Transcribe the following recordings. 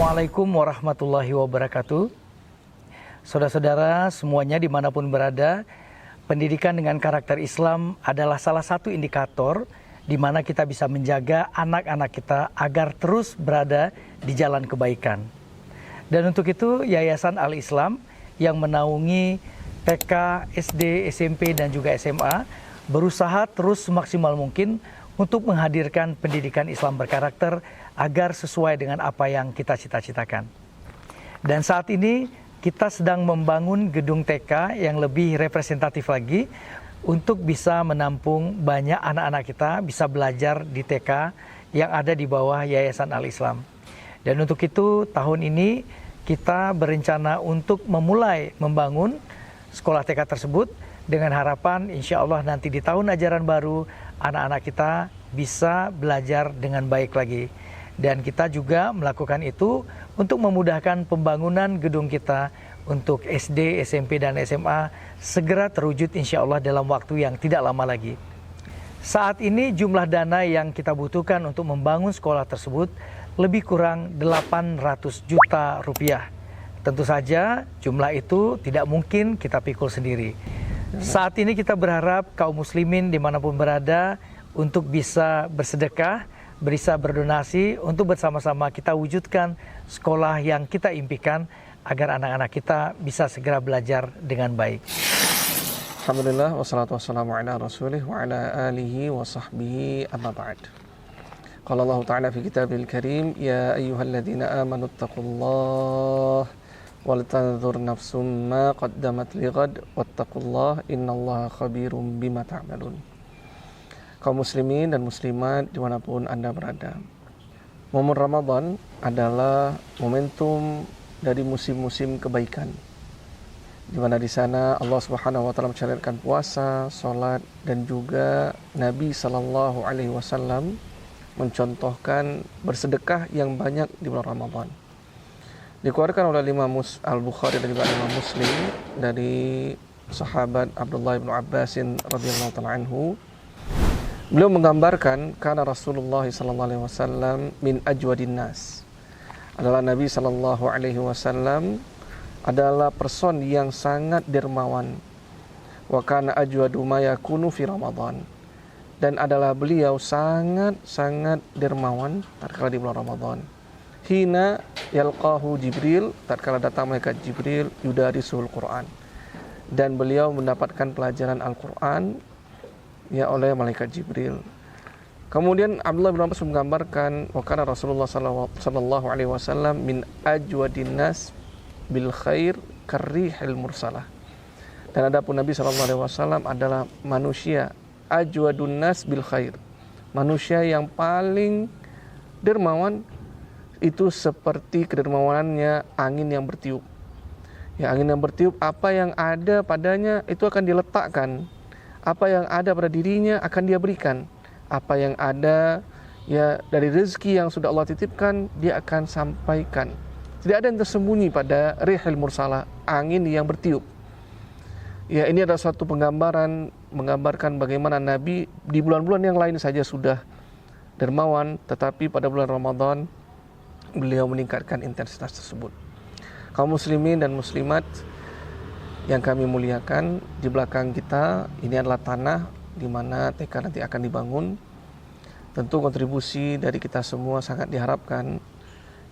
Assalamualaikum warahmatullahi wabarakatuh. Saudara-saudara semuanya dimanapun berada, pendidikan dengan karakter Islam adalah salah satu indikator di mana kita bisa menjaga anak-anak kita agar terus berada di jalan kebaikan. Dan untuk itu Yayasan Al-Islam yang menaungi TK, SD, SMP, dan juga SMA berusaha terus semaksimal mungkin untuk menghadirkan pendidikan Islam berkarakter agar sesuai dengan apa yang kita cita-citakan. Dan saat ini kita sedang membangun gedung TK yang lebih representatif lagi untuk bisa menampung banyak anak-anak kita bisa belajar di TK yang ada di bawah Yayasan Al-Islam. Dan untuk itu tahun ini kita berencana untuk memulai membangun sekolah TK tersebut dengan harapan insya Allah nanti di tahun ajaran baru anak-anak kita bisa belajar dengan baik lagi. Dan kita juga melakukan itu untuk memudahkan pembangunan gedung kita untuk SD, SMP, dan SMA segera terwujud insya Allah dalam waktu yang tidak lama lagi. Saat ini jumlah dana yang kita butuhkan untuk membangun sekolah tersebut lebih kurang 800 juta rupiah. Tentu saja jumlah itu tidak mungkin kita pikul sendiri. Saat ini kita berharap kaum muslimin dimanapun berada untuk bisa bersedekah, bisa berdonasi untuk bersama-sama kita wujudkan sekolah yang kita impikan agar anak-anak kita bisa segera belajar dengan baik. Alhamdulillah wassalatu wassalamu ala rasulih wa ala alihi wa sahbihi amma ba'd. Qala Allah Ta'ala fi kitabil karim, ya ayyuhalladzina amanu ittaqullaha wal tanzur nafsum ma qaddamat lighad wattaqullaha innallaha khabirum bima ta'malun. Kaum muslimin dan muslimat dimanapun Anda berada, momen Ramadan adalah momentum dari musim-musim kebaikan, di mana di sana Allah Subhanahu wa taala mensyariatkan puasa, salat, dan juga Nabi sallallahu alaihi wasallam mencontohkan bersedekah yang banyak di bulan Ramadan. Dikeluarkan oleh Imam Al-Bukhari dan juga Imam Muslim dari sahabat Abdullah bin Abbas radhiyallahu taala anhu. Beliau menggambarkan karena Rasulullah sallallahu alaihi wasallam min ajwadin nas. Adalah Nabi sallallahu alaihi wasallam adalah person yang sangat dermawan. Wa kana ajwadu ma yakunu fi Ramadan. Dan adalah beliau sangat dermawan tatkala di bulan Ramadan. Hina yalqahu Jibril, tatkala datang malaikat Jibril yudarisul Quran. Dan beliau mendapatkan pelajaran Al-Quran ya oleh malaikat Jibril. Kemudian Abdullah bin Abbas menggambarkan wa kana Rasulullah sallallahu alaihi wasallam min ajwadin nas bil khair karrihil mursalah. Dan adapun Nabi sallallahu alaihi wasallam adalah manusia ajwadun nas bil khair. Manusia yang paling dermawan itu seperti kedermawanannya angin yang bertiup. Ya, angin yang bertiup, apa yang ada padanya itu akan diletakkan. Apa yang ada pada dirinya akan dia berikan. Apa yang ada ya dari rezeki yang sudah Allah titipkan, dia akan sampaikan. Tidak ada yang tersembunyi pada rihil mursalah, angin yang bertiup. Ya, ini adalah suatu menggambarkan bagaimana Nabi di bulan-bulan yang lain saja sudah dermawan, tetapi pada bulan Ramadan beliau meningkatkan intensitas tersebut. Kaum muslimin dan muslimat yang kami muliakan, di belakang kita ini adalah tanah di mana TK nanti akan dibangun. Tentu kontribusi dari kita semua sangat diharapkan,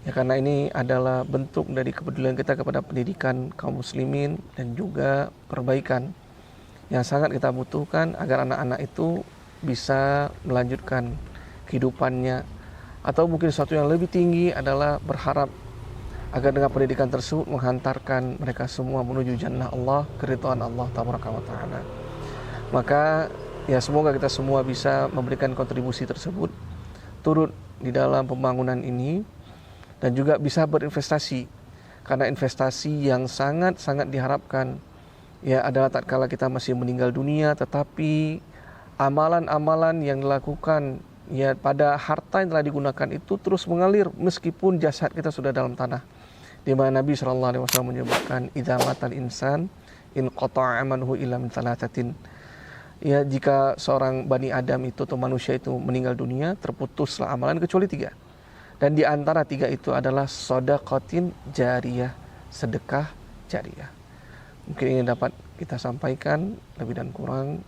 ya, karena ini adalah bentuk dari kepedulian kita kepada pendidikan kaum muslimin dan juga perbaikan yang sangat kita butuhkan agar anak-anak itu bisa melanjutkan kehidupannya. Atau mungkin sesuatu yang lebih tinggi adalah berharap agar dengan pendidikan tersebut menghantarkan mereka semua menuju jannah Allah, keridhaan Allah tabaraka wa ta'ala. Maka ya semoga kita semua bisa memberikan kontribusi tersebut, turut di dalam pembangunan ini, dan juga bisa berinvestasi. Karena investasi yang sangat-sangat diharapkan ya adalah tatkala kita masih meninggal dunia, tetapi amalan-amalan yang dilakukan ya pada harta yang telah digunakan itu terus mengalir meskipun jasad kita sudah dalam tanah. Di mana Nabi sallallahu alaihi wasallam menyebutkan idza matal insan in qata'a amaluhu illa min thalathatin. Ya, jika seorang bani Adam itu atau manusia itu meninggal dunia, terputuslah amalan kecuali 3. Dan di antara 3 itu adalah shadaqatin jariyah, sedekah jariyah. Mungkin ini dapat kita sampaikan, lebih dan kurang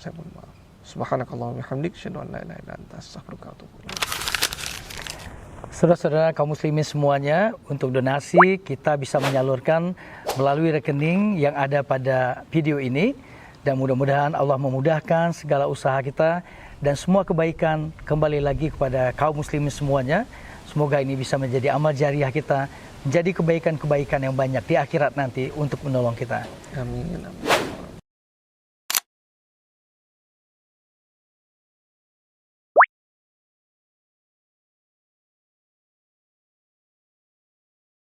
saya mohon maaf. Subhanakallahumma wa bihamdik, asyhadu an la ilaha illa anta, astaghfiruka wa atubu ilaik. Saudara-saudara kaum muslimin semuanya, untuk donasi kita bisa menyalurkan melalui rekening yang ada pada video ini, dan mudah-mudahan Allah memudahkan segala usaha kita dan semua kebaikan kembali lagi kepada kaum muslimin semuanya. Semoga ini bisa menjadi amal jariah kita, menjadi kebaikan-kebaikan yang banyak di akhirat nanti untuk menolong kita. Amin, amin.